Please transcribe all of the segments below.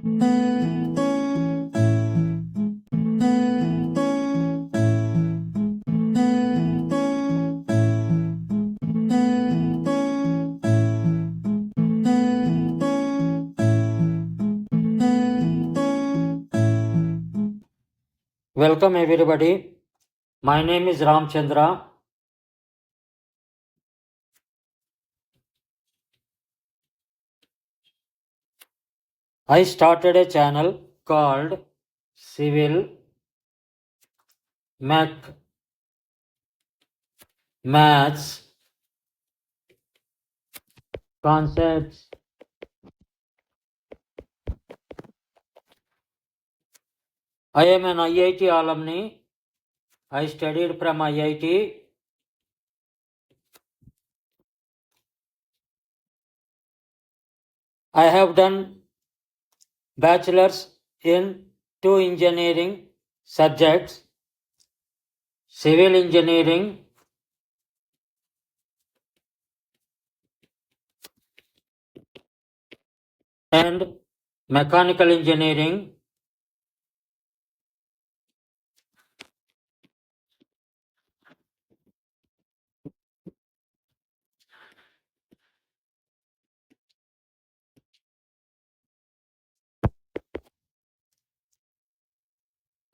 Welcome everybody. My name is Ramchandra. I started a channel called Civil Mech-Maths Concepts. I am an IIT alumni. I studied from IIT. I have done bachelor's in 2 engineering subjects, civil engineering and mechanical engineering.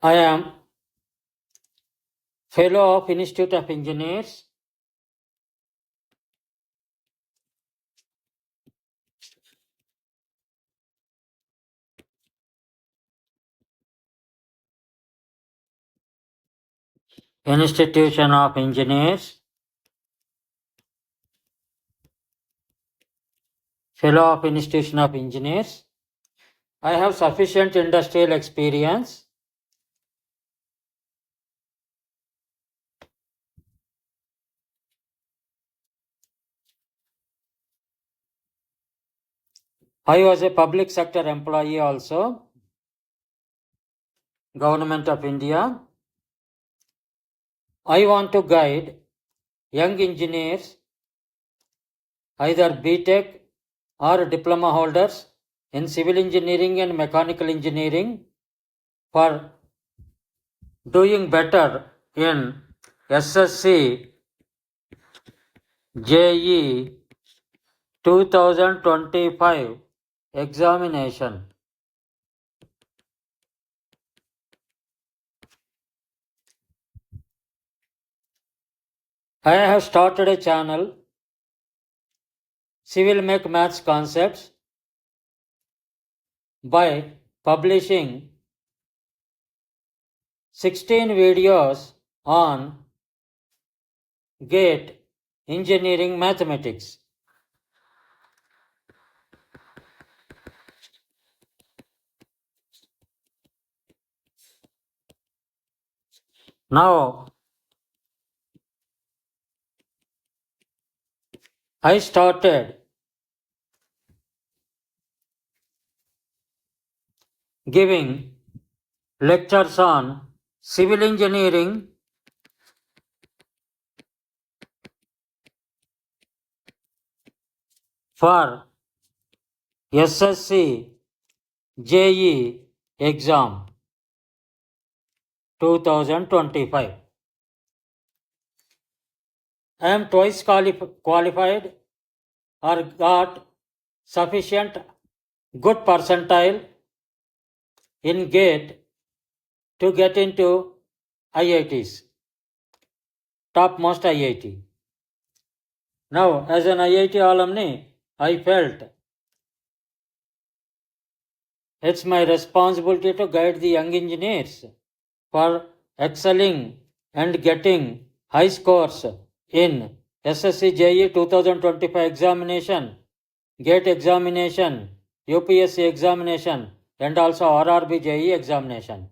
I am fellow of Institute of Engineers. Institution of Engineers, fellow of Institution of Engineers. I have sufficient industrial experience. I was a public sector employee also, Government of India. I want to guide young engineers, either BTech or diploma holders in civil engineering and mechanical engineering, for doing better in SSC JE 2025 examination. I have started a channel, Civil-mech-maths Concepts, by publishing 16 videos on GATE Engineering Mathematics. Now, I started giving lectures on civil engineering, for SSC JE exam 2025. I am twice qualified or got sufficient good percentile in GATE to get into IITs, topmost IIT. Now, as an IIT alumni, I felt it's my responsibility to guide the young engineers for excelling and getting high scores in SSC JE 2025 examination, GATE examination, UPSC examination, and also RRB JE examination.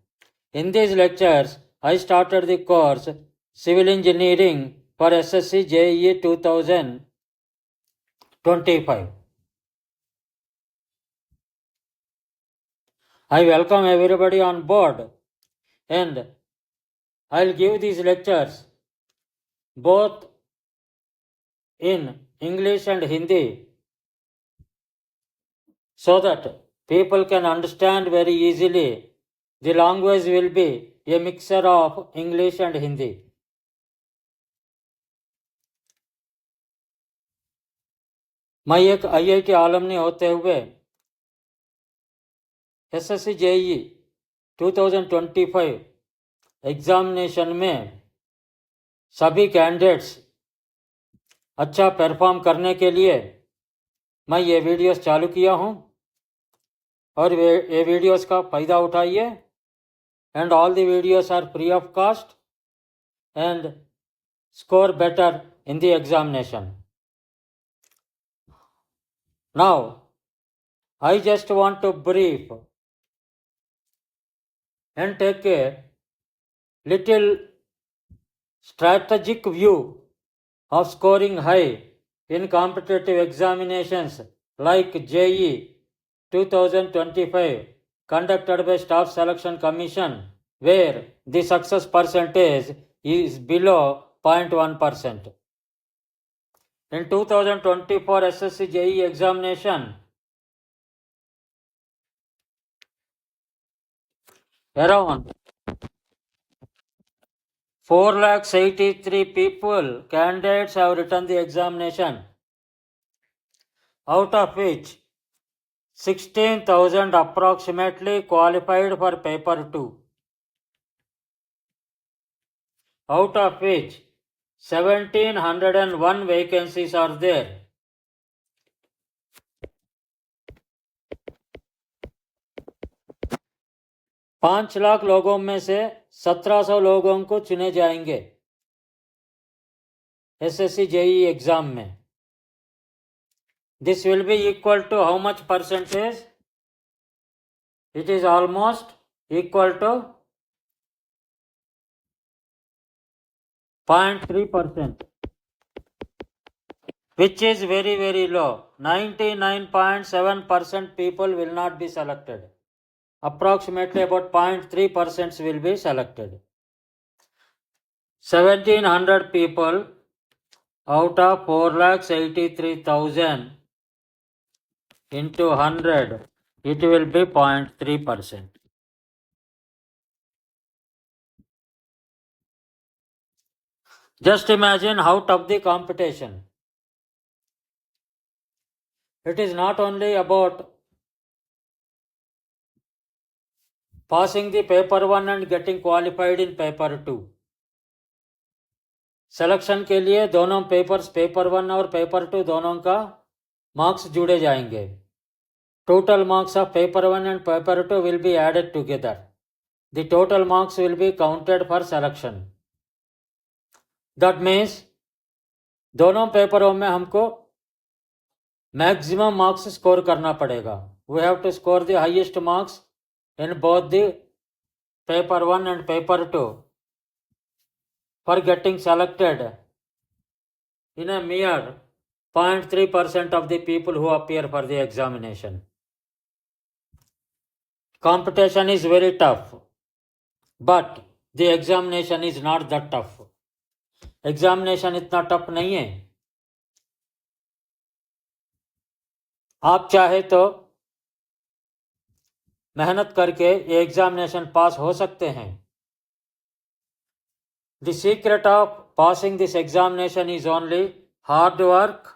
In these lectures, I started the course Civil Engineering for SSC JE 2025. I welcome everybody on board, and I'll give these lectures both in English and Hindi, so that people can understand very easily. The language will be a mixture of English and Hindi. मैं एक IIT आलमनी होते हुए SSC JE 2025 examination में सभी candidates अच्छा perform करने के लिए मैं ये वीडियोस चालू किया हूँ और ये वीडियोस का फ़ायदा उठाइए. And all the videos are free of cost and score better in the examination. Now, I just want to brief and take a little strategic view of scoring high in competitive examinations like JE 2025 conducted by Staff Selection Commission, where the success percentage is below 0.1%. In 2024 SSC JE examination, around 483 people, candidates have written the examination, out of which 16,000 approximately qualified for paper 2, out of which 1,701 vacancies are there. पाँच लाख लोगों में से 1700 लोगों को चुने जाएंगे SSC JE exam में. This will be equal to how much percentage? It is almost equal to 0.3%, which is very, very low. 99.7% people will not be selected. Approximately about 0.3% will be selected. 1,700 people out of 483,000 into 100, it will be 0.3%. Just imagine how tough the competition. It is not only about passing the paper 1 and getting qualified in paper 2. Selection के लिए दोनों papers, paper 1 और paper 2 दोनों का marks जुड़े जाएंगे. Total marks of paper 1 and paper 2 will be added together. The total marks will be counted for selection. That means दोनों पेपरों में हमको मैक्सिमम मार्क्स स्कोर करना पड़ेगा. We have to score the highest marks in both the paper 1 and paper 2 for getting selected in a mere 0.3% of the people who appear for the examination. Competition is very tough, but the examination is not that tough. Examination इतना tough नहीं है. आप चाहे तो मेहनत करके ये examination पास हो सकते हैं. The secret of passing this examination is only hard work,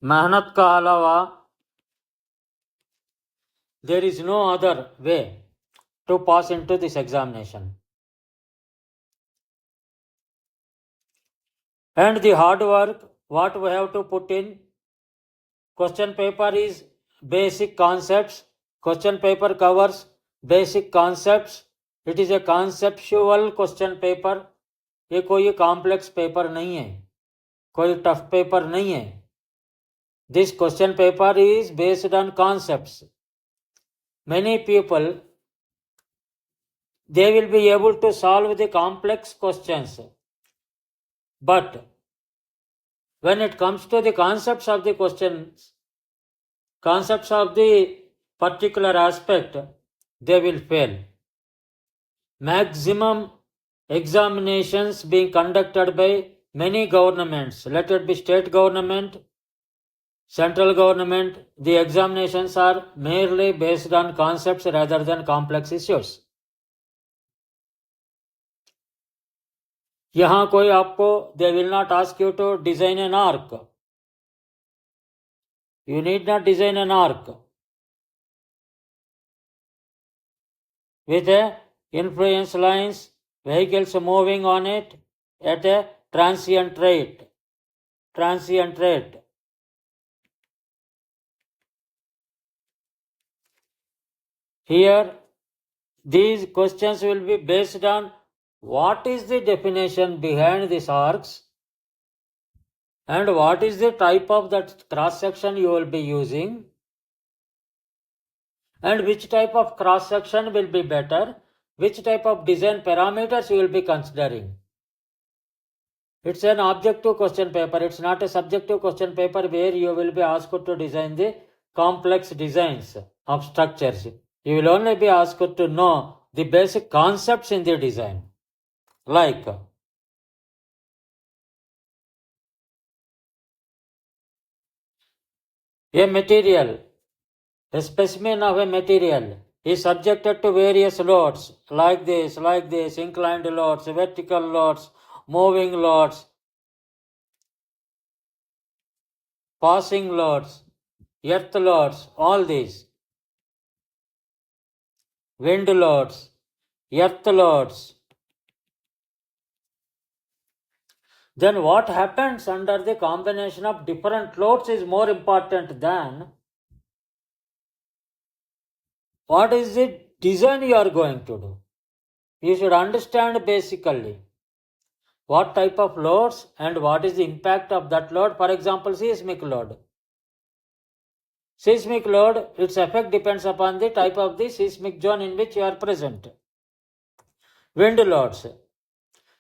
मेहनत का अलावा there is no other way to pass into this examination. And the hard work, what we have to put in, question paper is basic concepts. Question paper covers basic concepts. It is a conceptual question paper. ये कोई complex paper नहीं है, कोई tough paper नहीं है. This question paper is based on concepts. Many people, they will be able to solve the complex questions. But when it comes to the concepts of the questions, concepts of the particular aspect, they will fail. maximum examinations being conducted by many governments. Let it be state government, central government. The examinations are merely based on concepts rather than complex issues. यहाँ कोई आपको they will not ask you to design an arc. You need not design an arc with a influence lines, vehicles moving on it at a transient rate. Here, these questions will be based on what is the definition behind these arcs and what is the type of that cross section you will be using and which type of cross section will be better, which type of design parameters you will be considering. It's an objective question paper. It's not a subjective question paper where you will be asked to design the complex designs of structures. You will only be asked to know the basic concepts in the design. Like a material, a specimen of a material is subjected to various loads like this, inclined loads, vertical loads, moving loads, passing loads, earth loads, all these, wind loads, earth loads. Then what happens under the combination of different loads is more important than what is the design you are going to do. You should understand basically what type of loads and what is the impact of that load. For example, seismic load. Seismic load, its effect depends upon the type of the seismic zone in which you are present. Wind loads.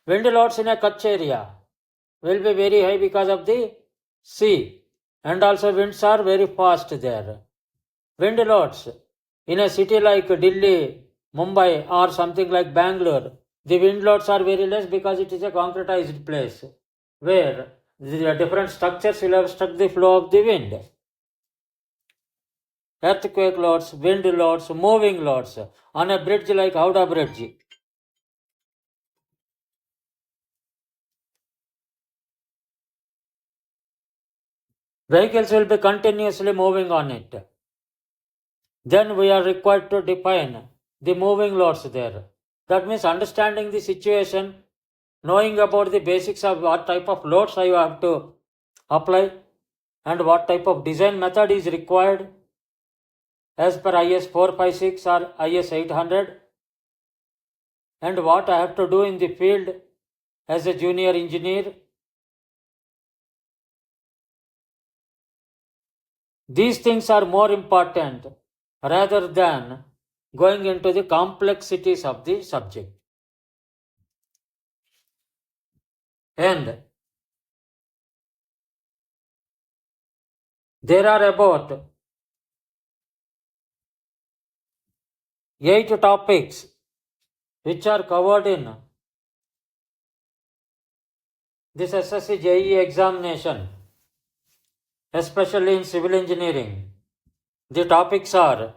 Wind loads in a Kutch area will be very high because of the sea, and also winds are very fast there. Wind loads in a city like Delhi, Mumbai or something like Bangalore, the wind loads are very less because it is a concretized place where the different structures will obstruct the flow of the wind. Earthquake loads, wind loads, moving loads on a bridge like Howrah Bridge. Vehicles will be continuously moving on it. Then we are required to define the moving loads there. That means understanding the situation, knowing about the basics of what type of loads I have to apply and what type of design method is required as per IS 456 or IS 800, and what I have to do in the field as a junior engineer. These things are more important rather than going into the complexities of the subject. And there are about 8 topics which are covered in this SSC JE examination, especially in civil engineering. The topics are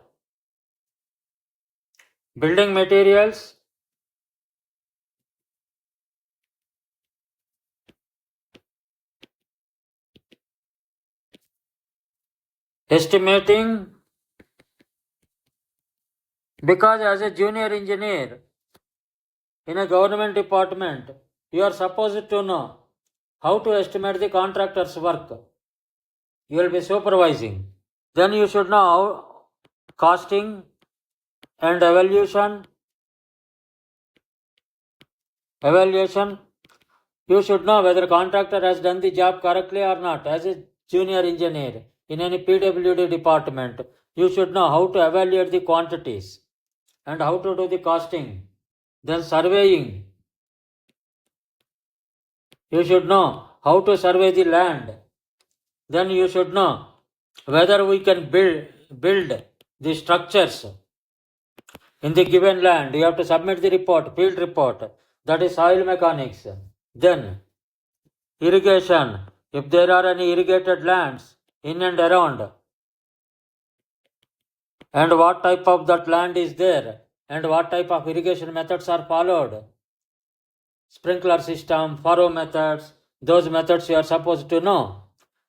building materials, estimating, because as a junior engineer in a government department, you are supposed to know how to estimate the contractor's work. You will be supervising. Then you should know costing and evaluation. You should know whether contractor has done the job correctly or not. As a junior engineer in any PWD department, you should know how to evaluate the quantities and how to do the costing. Then surveying. You should know how to survey the land. Then you should know whether we can build the structures in the given land. You have to submit the report, field report, that is soil mechanics. Then irrigation, if there are any irrigated lands in and around, and what type of that land is there, and what type of irrigation methods are followed. Sprinkler system, furrow methods, those methods you are supposed to know.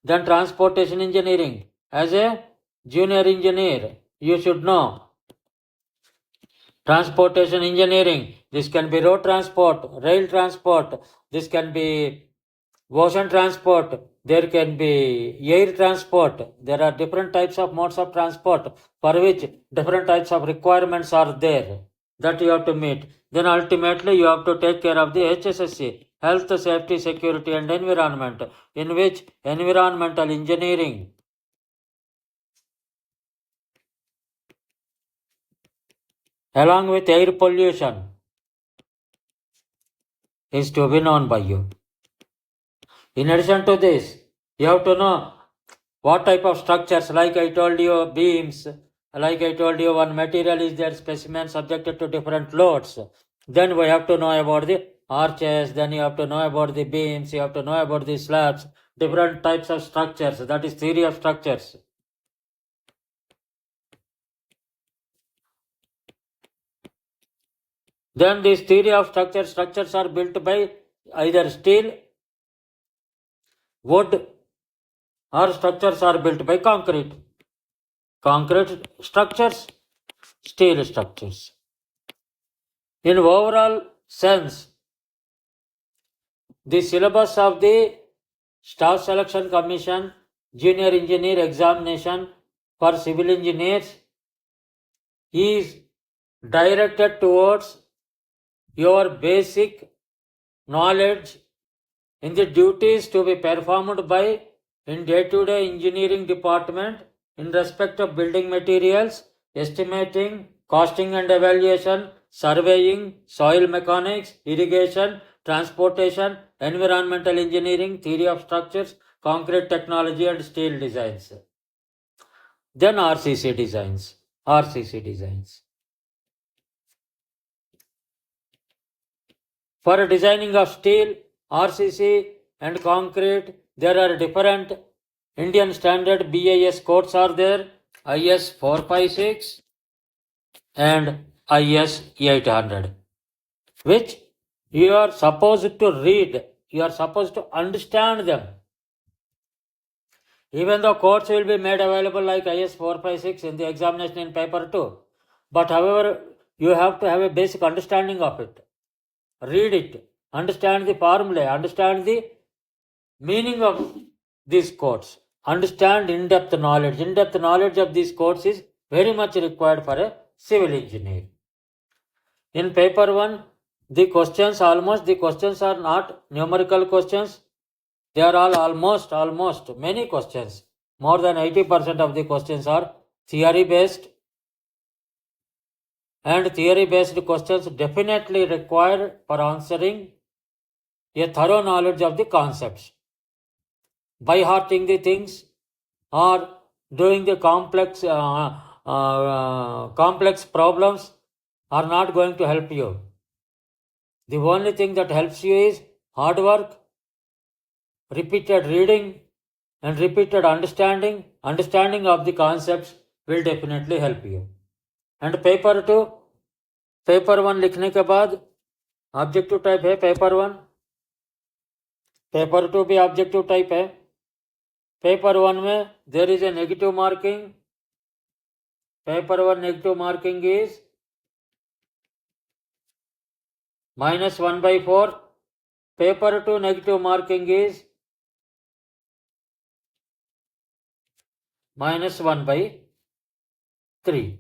Then transportation engineering. As a junior engineer, you should know transportation engineering. This can be road transport, rail transport, this can be ocean transport, there can be air transport. There are different types of modes of transport for which different types of requirements are there that you have to meet. Then ultimately you have to take care of the HSSC, Health, Safety, Security and Environment, in which environmental engineering along with air pollution is to be known by you. In addition to this, you have to know what type of structures, like I told you, beams, like I told you, one material is there, specimen subjected to different loads. Then we have to know about the arches, then you have to know about the beams, you have to know about the slabs, different types of structures, that is theory of structures. Then this theory of structures are built by either steel, wood, or structures are built by concrete. Concrete structures, steel structures. In overall sense, the syllabus of the Staff Selection Commission Junior Engineer Examination for Civil Engineers is directed towards your basic knowledge in the duties to be performed by in day-to-day engineering department in respect of building materials, estimating, costing and evaluation, surveying, soil mechanics, irrigation, transportation, environmental engineering, theory of structures, concrete technology and steel designs. Then RCC designs. For designing of steel, RCC and concrete, there are different Indian standard BIS codes are there, IS 456 and IS 800, which you are supposed to read, you are supposed to understand them. Even though codes will be made available like IS 456 in the examination in paper 2, but however, you have to have a basic understanding of it. Read it, understand the formulae, understand the meaning of these codes, understand in-depth knowledge. In-depth knowledge of these codes is very much required for a civil engineer. In paper 1, the questions are not numerical questions. They are all almost many questions. More than 80% of the questions are theory based. And theory based questions definitely require for answering a thorough knowledge of the concepts. By hearting the things or doing the complex problems are not going to help you. The only thing that helps you is hard work, repeated reading and repeated understanding of the concepts will definitely help you. And paper 1 लिखने के बाद objective type है paper 1, paper 2 भी objective type है. Paper 1 में there is a negative marking. Paper 1 negative marking is -1/4. Paper 2 negative marking is -1/3.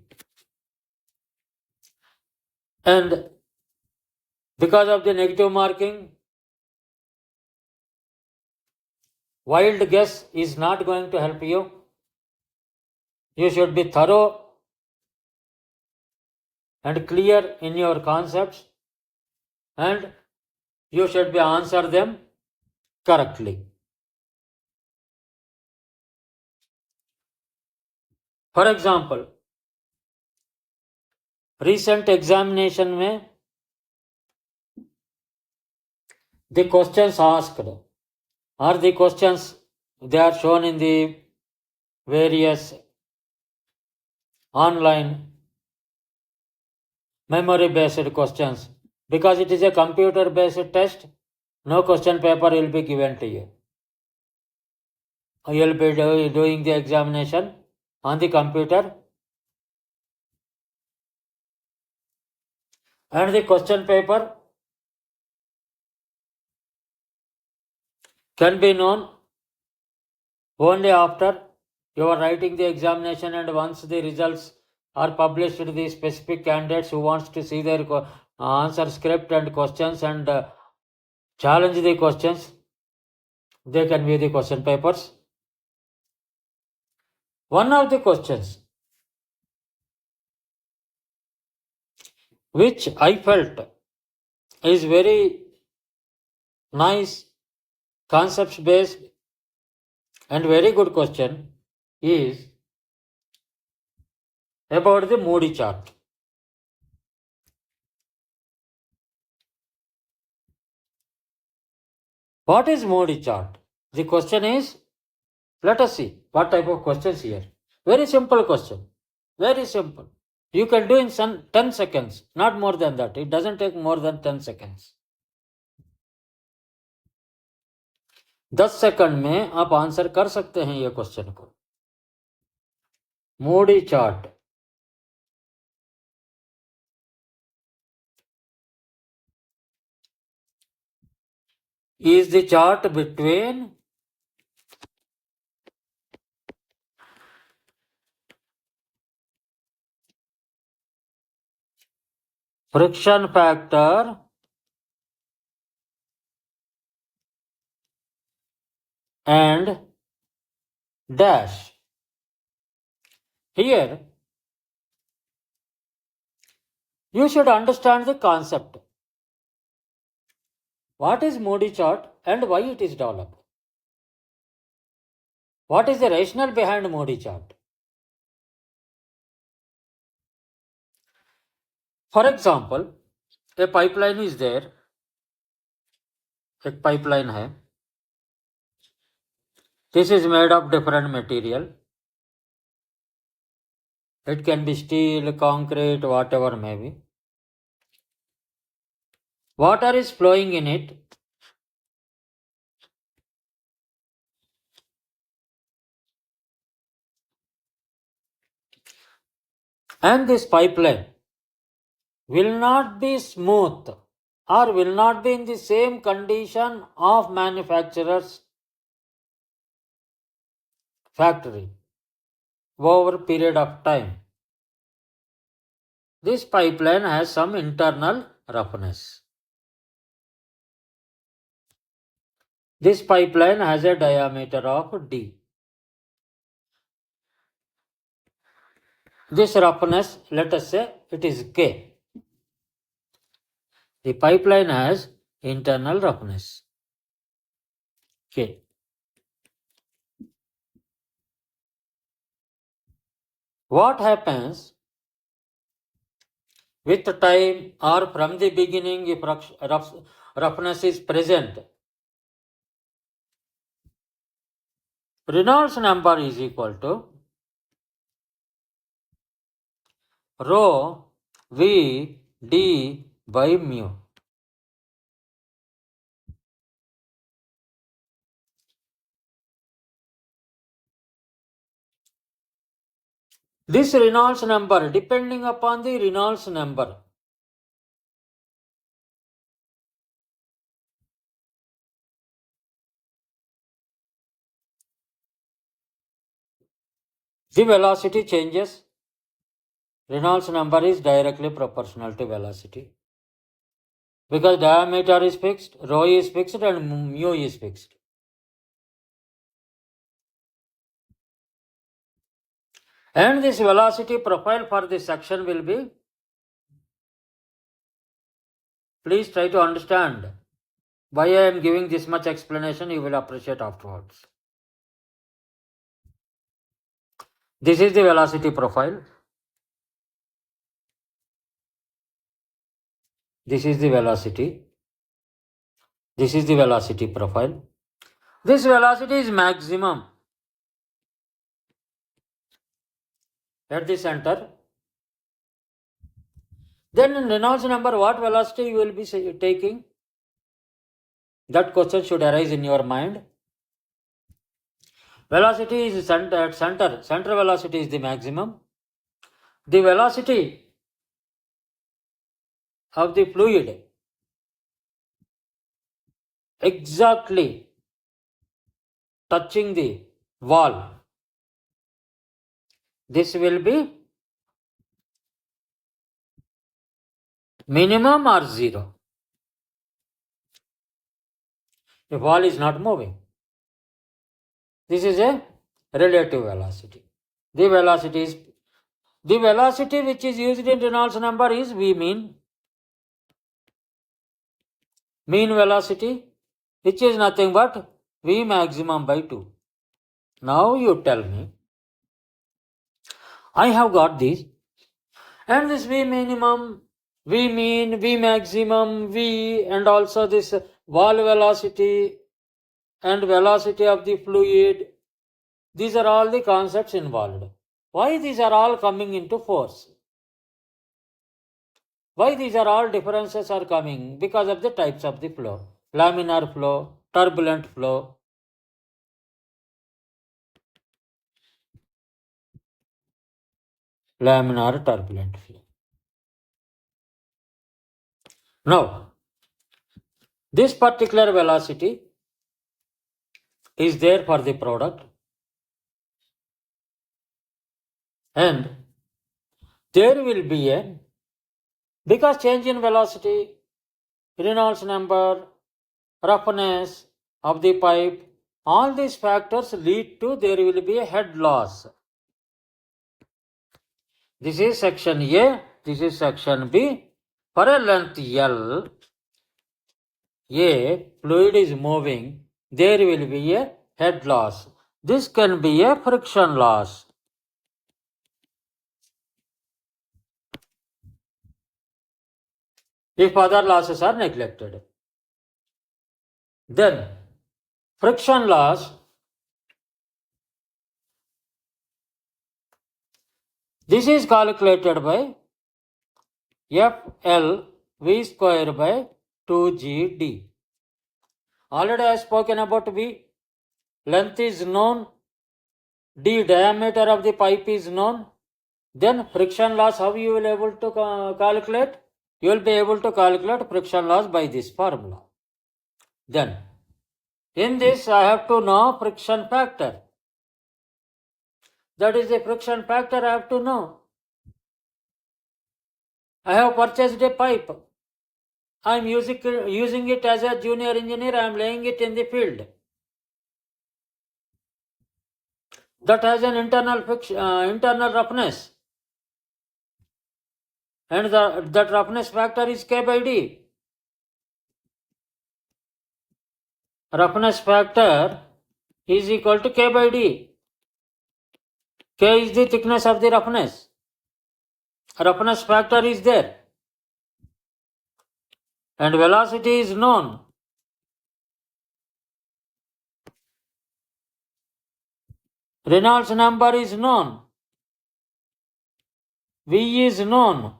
And because of the negative marking, wild guess is not going to help you. You should be thorough and clear in your concepts, and you should be answer them correctly. For example, recent examination में the questions asked or the questions they are shown in the various online memory based questions. Because it is a computer based test, no question paper will be given to you. You will be doing the examination on the computer, and the question paper can be known only after you are writing the examination, and once the results are published to the specific candidates who wants to see their answer script and questions and challenge the questions, they can view the question papers. One of the questions which I felt is very nice, concepts based and very good question is about the Moody chart. What is Moody chart? The question is, let us see what type of questions here. Very simple question. Very simple. You can do in 10 seconds, not more than that. It doesn't take more than 10 seconds. 10 second में आप answer कर सकते हैं ये question को. Moody chart is the chart between friction factor and dash. Here you should understand the concept. What is Moody chart and why it is developed? What is the rationale behind Moody chart? For example, a pipeline is there. एक pipeline है. This is made of different material. It can be steel, concrete, whatever may be. Water is flowing in it. And this pipeline will not be smooth or will not be in the same condition of manufacturer's factory over a period of time. This pipeline has some internal roughness. This pipeline has a diameter of D. This roughness, let us say it is K. The pipeline has internal roughness K. What happens with time or from the beginning if roughness is present? Reynolds number is equal to rho V D by mu. This Reynolds number, depending upon the Reynolds number, the velocity changes. Reynolds number is directly proportional to velocity. Because diameter is fixed, rho is fixed and mu is fixed. And this velocity profile for this section will be, please try to understand why I am giving this much explanation, you will appreciate afterwards. This is the velocity profile. This is the velocity. This is the velocity profile. This velocity is maximum at the center. Then in Reynolds number, what velocity you will be taking? That question should arise in your mind. Velocity is at center. Center velocity is the maximum. The velocity of the fluid exactly touching the wall. This will be minimum or zero. The wall is not moving. This is a relative velocity. The velocity which is used in Reynolds number is V mean. Mean velocity, which is nothing but V maximum by 2. Now you tell me, I have got this, and this V minimum, V mean, V maximum, V, and also this wall velocity and velocity of the fluid. These are all the concepts involved. Why these are all coming into force? Why these are all differences are coming? Because of the types of the flow. Laminar flow, turbulent flow. Laminar turbulent flow. Now, this particular velocity is there for the product, and there will be a, because change in velocity, Reynolds number, roughness of the pipe, all these factors lead to there will be a head loss. This is section A, this is section B. For a length L, A fluid is moving, there will be a head loss. This can be a friction loss. If other losses are neglected. Then friction loss, this is calculated by FL V square by 2GD. Already I have spoken about V. Length is known. D, diameter of the pipe is known. Then friction loss, how you will be able to calculate? You will be able to calculate friction loss by this formula. Then, in this I have to know friction factor. That is the friction factor I have to know. I have purchased a pipe. I am using it as a junior engineer. I am laying it in the field. That has an internal roughness. And that roughness factor is K by D. Roughness factor is equal to K by D. K is the thickness of the roughness. Roughness factor is there. And velocity is known. Reynolds number is known. V is known.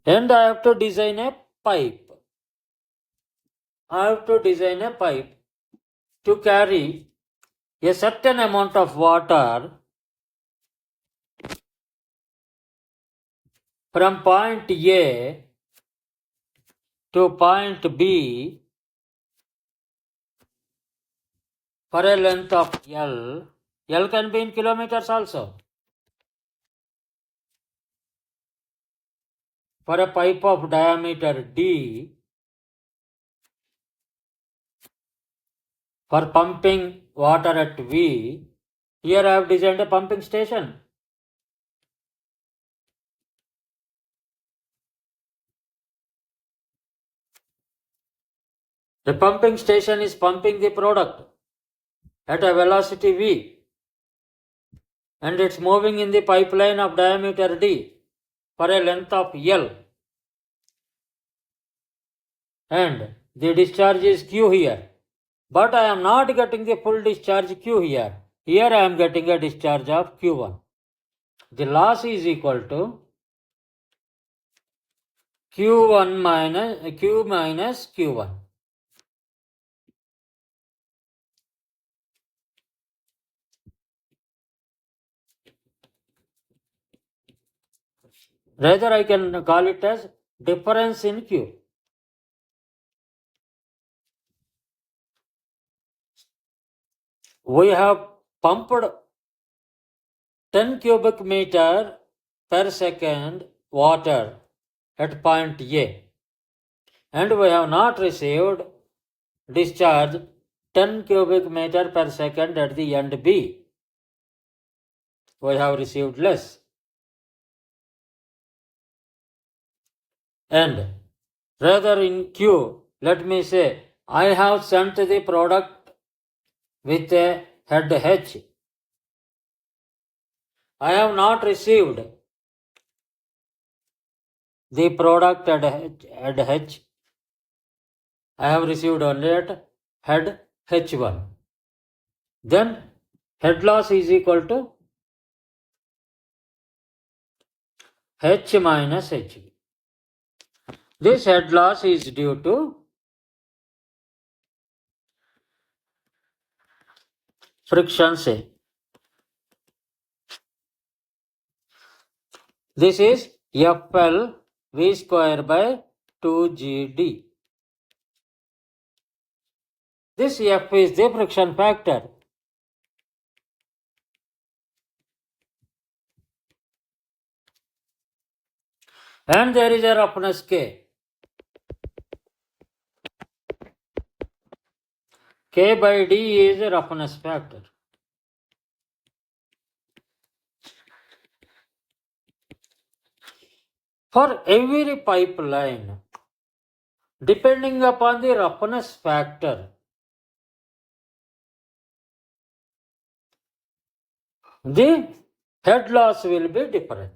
And I have to design a pipe. I have to design a pipe to carry a certain amount of water from point A to point B for a length of L. L can be in kilometers also. For a pipe of diameter D, for pumping water at V, here I have designed a pumping station. The pumping station is pumping the product at a velocity V, and it's moving in the pipeline of diameter D. for a length of L, and the discharge is Q here. But I am not getting the full discharge Q here. Here I am getting a discharge of Q1. The loss is equal to Q minus Q1. Rather, I can call it as difference in Q. We have pumped 10 cubic meter per second water at point A, and we have not received discharge 10 cubic meter per second at the end B. We have received less. And rather in Q, let me say, I have sent the product with a head H. I have not received the product at head H. I have received only at head H1. Then head loss is equal to H minus HB. This head loss is due to friction say. This is FL V square by 2GD. This F is the friction factor. And there is a roughness K. K by D is a roughness factor. For every pipeline, depending upon the roughness factor, the head loss will be different.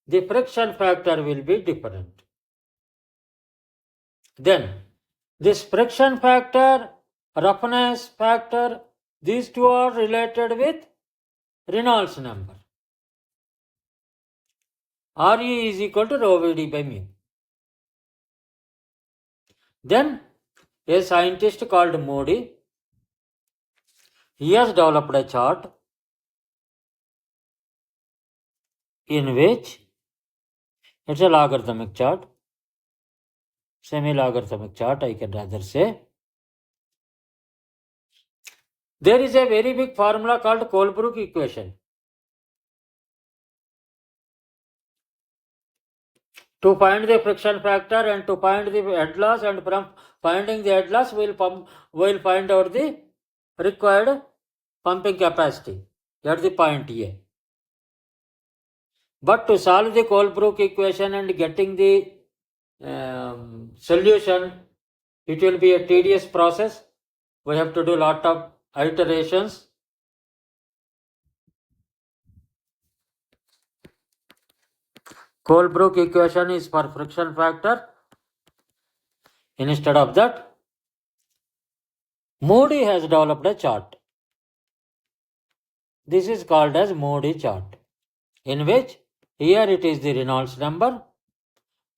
The friction factor will be different. Then, this friction factor, roughness factor, these two are related with Reynolds number. Re is equal to rho Vd by mu. Then, a scientist called Modi, he has developed a chart in which it's a logarithmic chart, semi-logarithmic chart, I can rather say. There is a very big formula called Colebrook equation. To find the friction factor and to find the head loss, and from finding the head loss, we'll find out the required pumping capacity at the point A. But to solve the Colebrook equation and getting the solution, it will be a tedious process. We have to do lot of iterations. Colebrook equation is for friction factor. Instead of that, Modi has developed a chart. This is called as Modi chart, in which here it is the Reynolds number,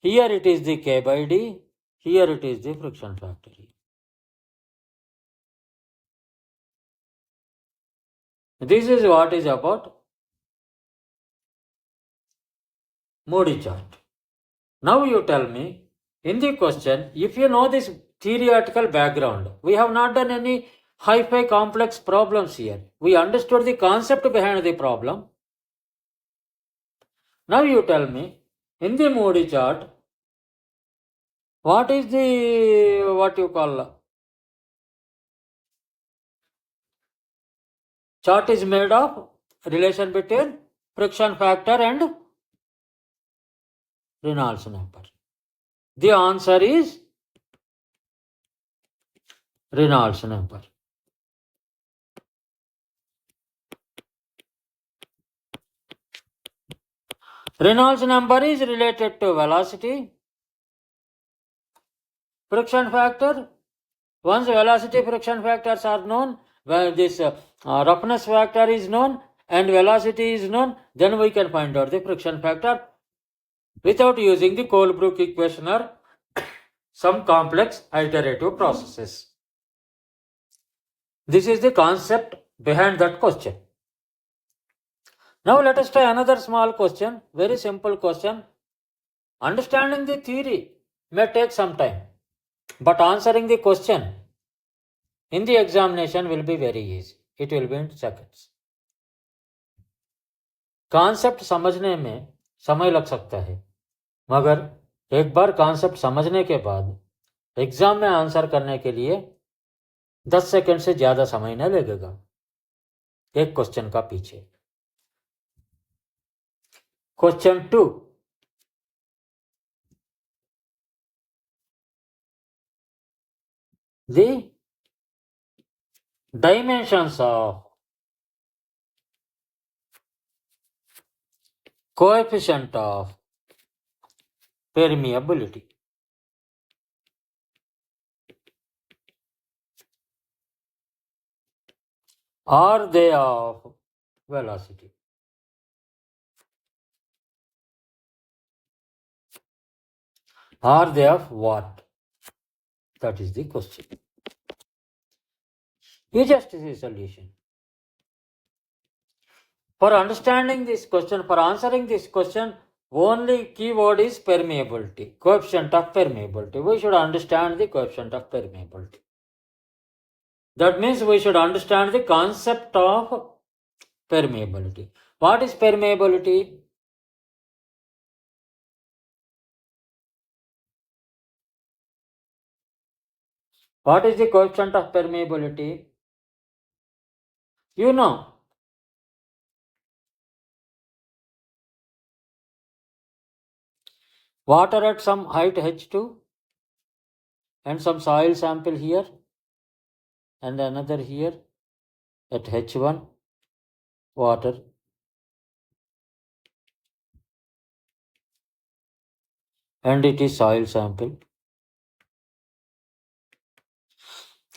here it is the K by D, here it is the friction factor. This is what is about Modi chart. Now you tell me, in the question, if you know this theoretical background, we have not done any hi-fi complex problems here. We understood the concept behind the problem. Now you tell me, in the Modi chart, what is the, what you call, chart is made of relation between friction factor and Reynolds number. The answer is Reynolds number. Reynolds number is related to velocity. Friction factor. Once velocity friction factors are known, well, this roughness factor is known and velocity is known, then we can find out the friction factor without using the Colebrook equation or some complex iterative processes. This is the concept behind that question. Now let us try another small question, very simple question. Understanding the theory may take some time, but answering the question in the examination will be very easy. It will be in seconds. Concept समझने में समय लग सकता है, मगर एक बार concept समझने के बाद एग्जाम में आंसर करने के लिए 10 सेकंड से ज्यादा समय न लगेगा एक क्वेश्चन का पीछे. Question 2. The dimensions of coefficient of permeability. Are they of velocity? Are they of what? That is the question. You just see solution. For understanding this question, for answering this question, only keyword is permeability, coefficient of permeability. We should understand the coefficient of permeability. That means we should understand the concept of permeability. What is permeability? What is the coefficient of permeability? You know. Water at some height h2 and some soil sample here and another here at h1 water. And it is soil sample.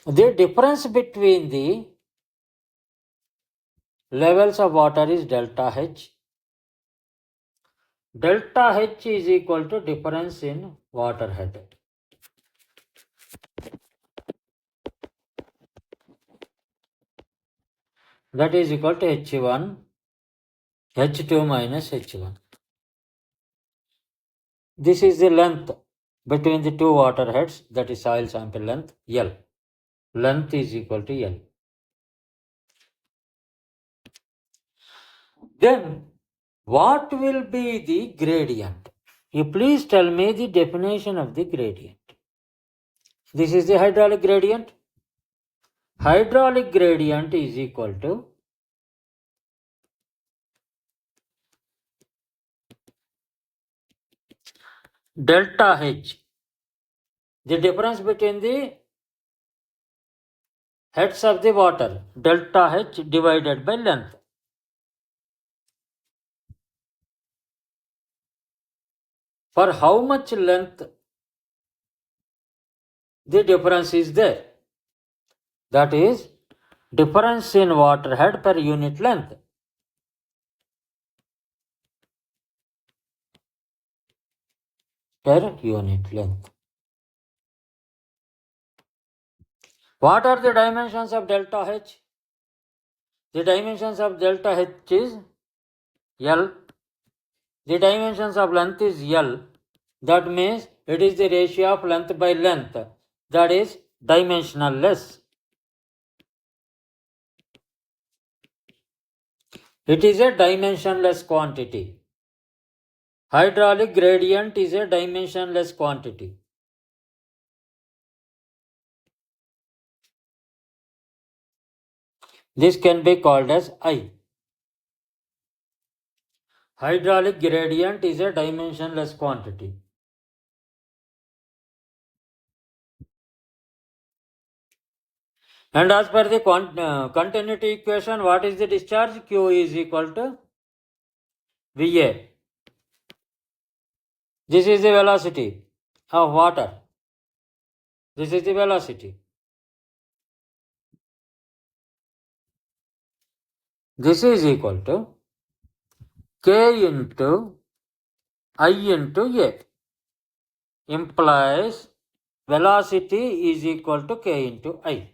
The difference between the levels of water is delta H. Delta H is equal to difference in water head. That is equal to H1, H2 minus H1. This is the length between the two water heads, that is soil sample length, L. Length is equal to L. Then, what will be the gradient? You please tell me the definition of the gradient. This is the hydraulic gradient. Hydraulic gradient is equal to delta H. The difference between the heads of the water, delta H divided by length. For how much length the difference is there? That is difference in water head per unit length. Per unit length. What are the dimensions of delta H? The dimensions of delta H is L. The dimensions of length is L. That means it is the ratio of length by length. That is dimensionless. It is a dimensionless quantity. Hydraulic gradient is a dimensionless quantity. This can be called as I. Hydraulic gradient is a dimensionless quantity. And as per the continuity equation, what is the discharge? Q is equal to VA. This is the velocity of water. This is the velocity. This is equal to K into I into A. Implies velocity is equal to K into I.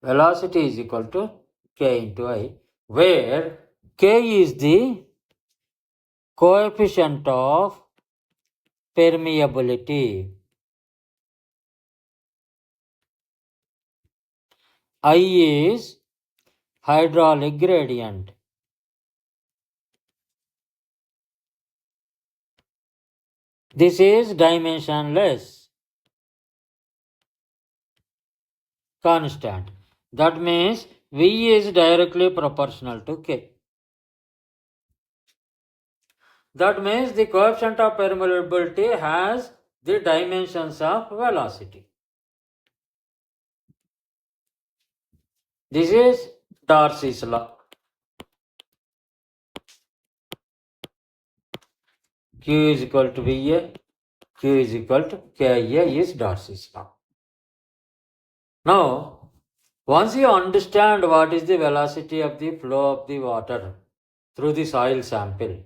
Velocity is equal to K into I, where K is the coefficient of permeability. I is hydraulic gradient. This is dimensionless constant. That means V is directly proportional to K. That means the coefficient of permeability has the dimensions of velocity. This is Darcy's law. Q is equal to VA, Q is equal to KIA is Darcy's law. Now, once you understand what is the velocity of the flow of the water through the soil sample,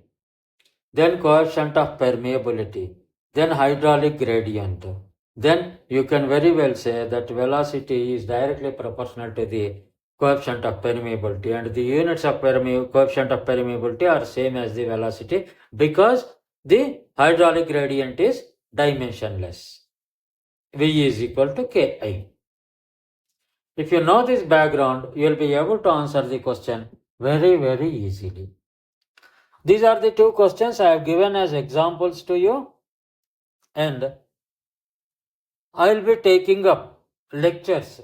then coefficient of permeability, then hydraulic gradient, then you can very well say that velocity is directly proportional to the coefficient of permeability, and the units of coefficient of permeability are same as the velocity because the hydraulic gradient is dimensionless. V is equal to Ki. If you know this background, you will be able to answer the question very easily. These are the two questions I have given as examples to you, and I will be taking up lectures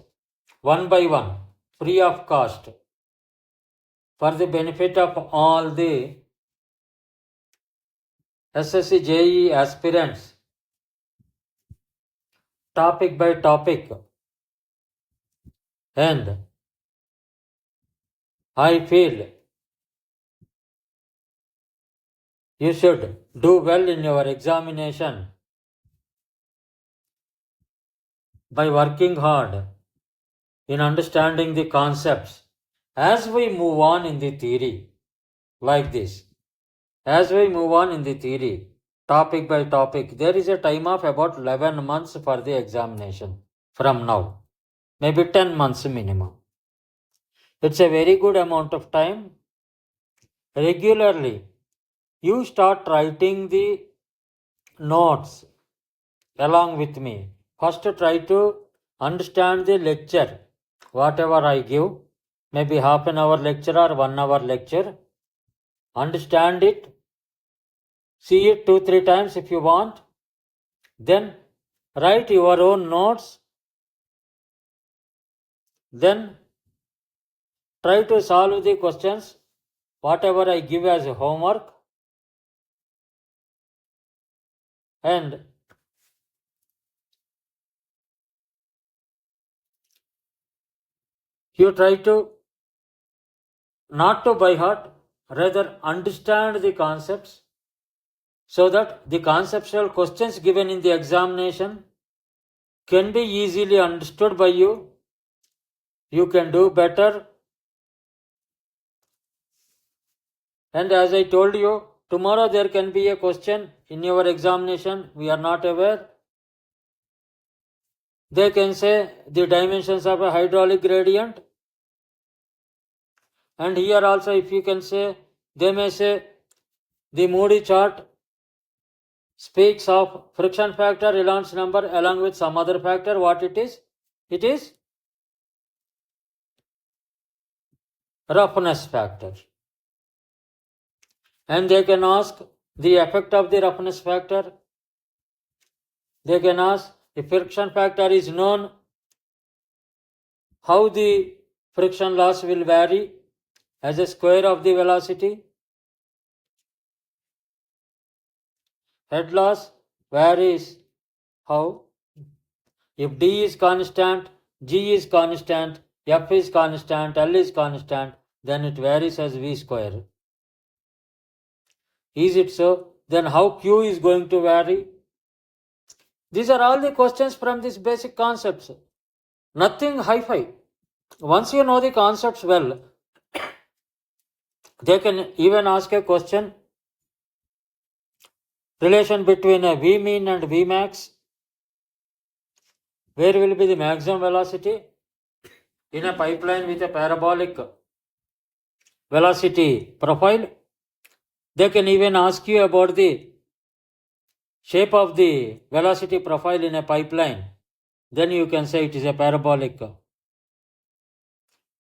one by one, free of cost, for the benefit of all the SSC JE aspirants, topic by topic, and I feel you should do well in your examination by working hard in understanding the concepts as we move on in the theory, like this. As we move on in the theory, topic by topic, there is a time of about 11 months for the examination from now, maybe 10 months minimum. It's a very good amount of time. Regularly, you start writing the notes along with me. First, try to understand the lecture, whatever I give, maybe half an hour lecture or 1 hour lecture. Understand it. See it 2-3 times if you want. Then write your own notes. Then try to solve the questions, whatever I give as homework. And you try to not to by heart, rather understand the concepts, so that the conceptual questions given in the examination can be easily understood by you. You can do better. And as I told you, tomorrow there can be a question in your examination, we are not aware. They can say the dimensions of a hydraulic gradient. And here also, if you can say, they may say the Moody chart speaks of friction factor, Rayleigh number, along with some other factor. What it is? It is roughness factor. And they can ask the effect of the roughness factor. They can ask if friction factor is known, how the friction loss will vary as a square of the velocity. Head loss varies how? If D is constant, G is constant, F is constant, L is constant, then it varies as V square. Is it so? Then how Q is going to vary? These are all the questions from these basic concepts. Nothing hi-fi. Once you know the concepts well, they can even ask a question, relation between a V mean and V max. Where will be the maximum velocity? In a pipeline with a parabolic velocity profile. They can even ask you about the shape of the velocity profile in a pipeline. Then you can say it is a parabolic.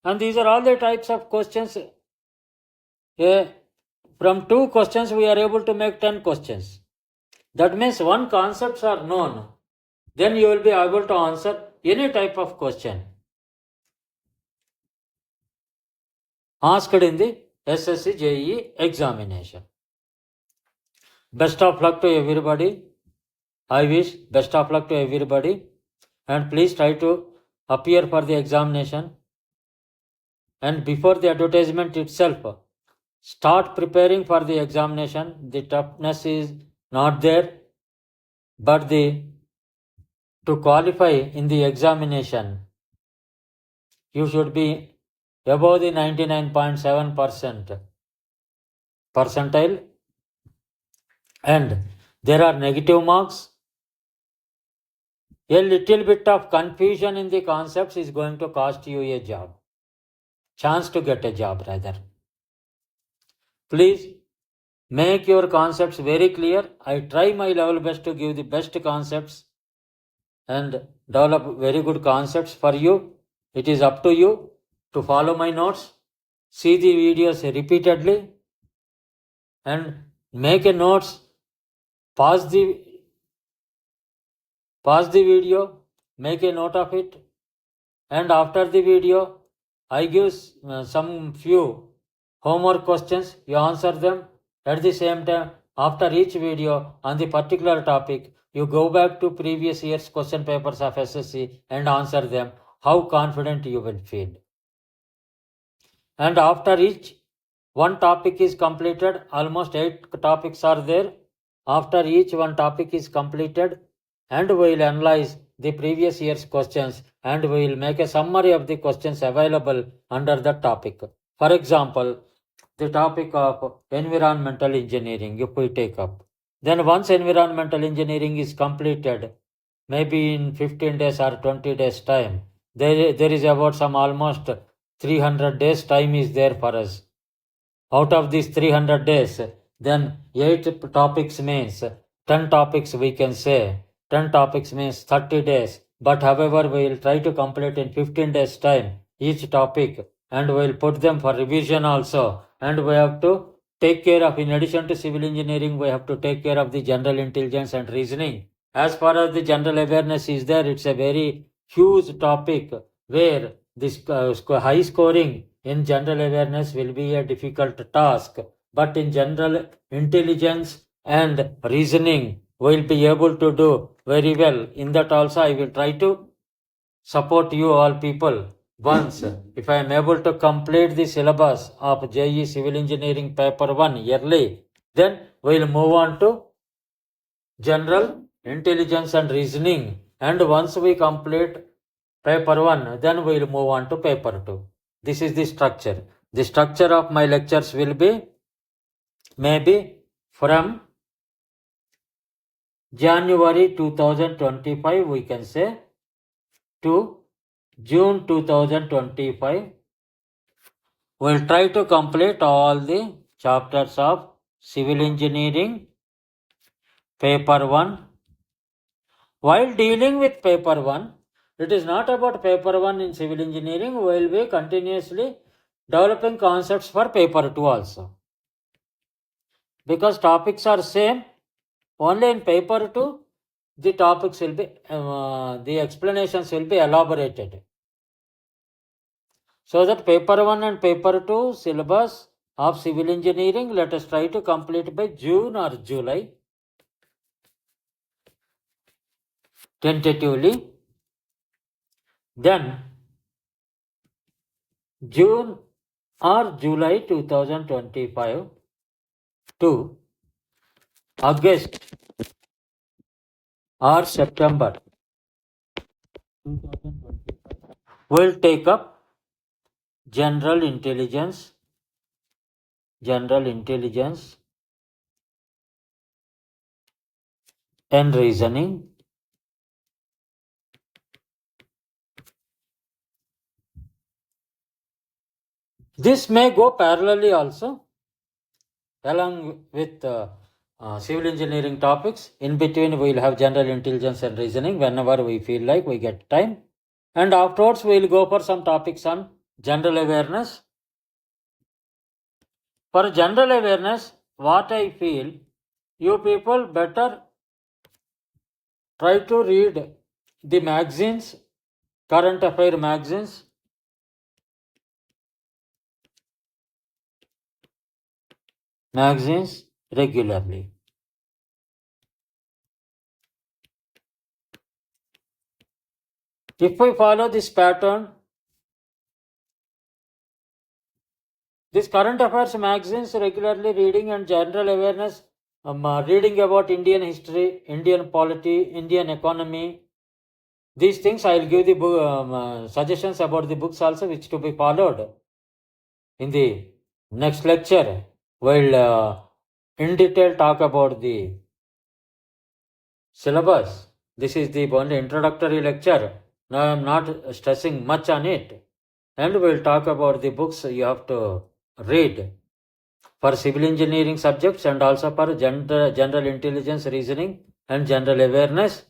And these are all the types of questions. From 2 questions we are able to make 10 questions. That means one concepts are known. Then you will be able to answer any type of question asked in the SSC JE examination. Best of luck to everybody. I wish best of luck to everybody, and please try to appear for the examination. And before the advertisement itself, start preparing for the examination. The toughness is not there, but to qualify in the examination, you should be above the 99.7% percentile, and there are negative marks. A little bit of confusion in the concepts is going to cost you a job, chance to get a job rather. Please make your concepts very clear. I try my level best to give the best concepts and develop very good concepts for you. It is up to you to follow my notes, see the videos repeatedly, and make a notes, pause the video, make a note of it, and after the video I give some few homework questions. You answer them. At the same time, after each video on the particular topic, you go back to previous year's question papers of SSC and answer them. How confident you will feel. And after each one topic is completed, almost 8 topics are there. After each one topic is completed, and we will analyze the previous year's questions, and we will make a summary of the questions available under that topic. For example, the topic of environmental engineering, if we take up, then once environmental engineering is completed, maybe in 15 days or 20 days time, there is about some almost 300 days time is there for us. Out of these 300 days, then 8 topics means 10 topics we can say. 10 topics means 30 days. But however, we will try to complete in 15 days time each topic, and we will put them for revision also. And we have to take care of, in addition to civil engineering, we have to take care of the general intelligence and reasoning. As far as the general awareness is there, it's a very huge topic where this high scoring in general awareness will be a difficult task. But in general intelligence and reasoning, we will be able to do very well. In that also, I will try to support you all people. Once, if I am able to complete the syllabus of JE Civil Engineering Paper 1 yearly, then we will move on to general intelligence and reasoning. And once we complete paper 1, then we will move on to paper 2. This is the structure. The structure of my lectures will be maybe from January 2025, we can say, to June 2025. We will try to complete all the chapters of civil engineering paper 1. While dealing with paper 1, it is not about paper 1 in civil engineering. We will be continuously developing concepts for paper 2 also. Because topics are same, only in paper 2, the topics will be, the explanations will be elaborated. So that paper 1 and paper 2 syllabus of civil engineering, let us try to complete by June or July, tentatively. Then June or July 2025 to August or September 2025 will take up general intelligence and reasoning. This may go parallelly also along with civil engineering topics. In between, we will have general intelligence and reasoning whenever we feel like we get time. And afterwards, we will go for some topics on general awareness. For general awareness, what I feel, you people better try to read the magazines, current affair magazines, regularly. If we follow this pattern, this current affairs magazines regularly reading and general awareness, reading about Indian history, Indian polity, Indian economy, these things I will give the book, suggestions about the books also which to be followed in the next lecture. We'll in detail talk about the syllabus. This is the only introductory lecture. Now I am not stressing much on it. And we'll talk about the books you have to read for civil engineering subjects and also for general intelligence, reasoning and general awareness.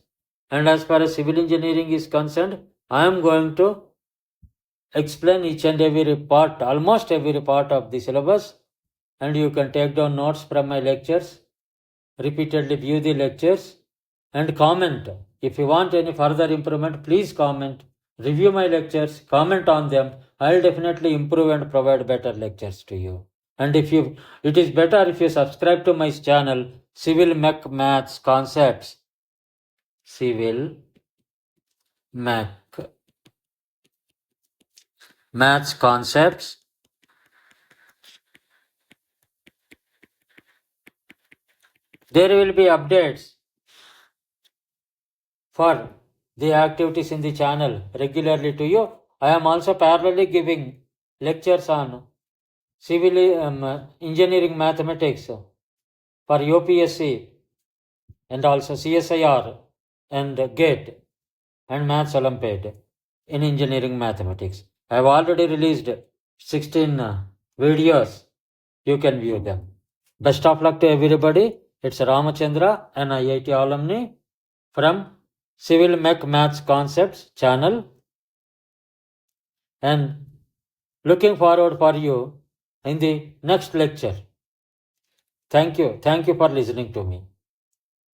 And as far as civil engineering is concerned, I am going to explain each and every part, almost every part of the syllabus, and you can take down notes from my lectures, repeatedly view the lectures and comment. If you want any further improvement, please comment, review my lectures, comment on them. I'll definitely improve and provide better lectures to you. And it is better if you subscribe to my channel, Civil-mech-maths Concepts. Civil-mech-maths Concepts. There will be updates for the activities in the channel regularly to you. I am also parallelly giving lectures on civil engineering mathematics for UPSC and also CSIR and GATE and Maths Olympiad in engineering mathematics. I have already released 16 videos. You can view them. Best of luck to everybody. It's Ramachandra, an IIT alumni from Civil-mech-maths Concepts channel, and looking forward for you in the next lecture. Thank you. Thank you for listening to me.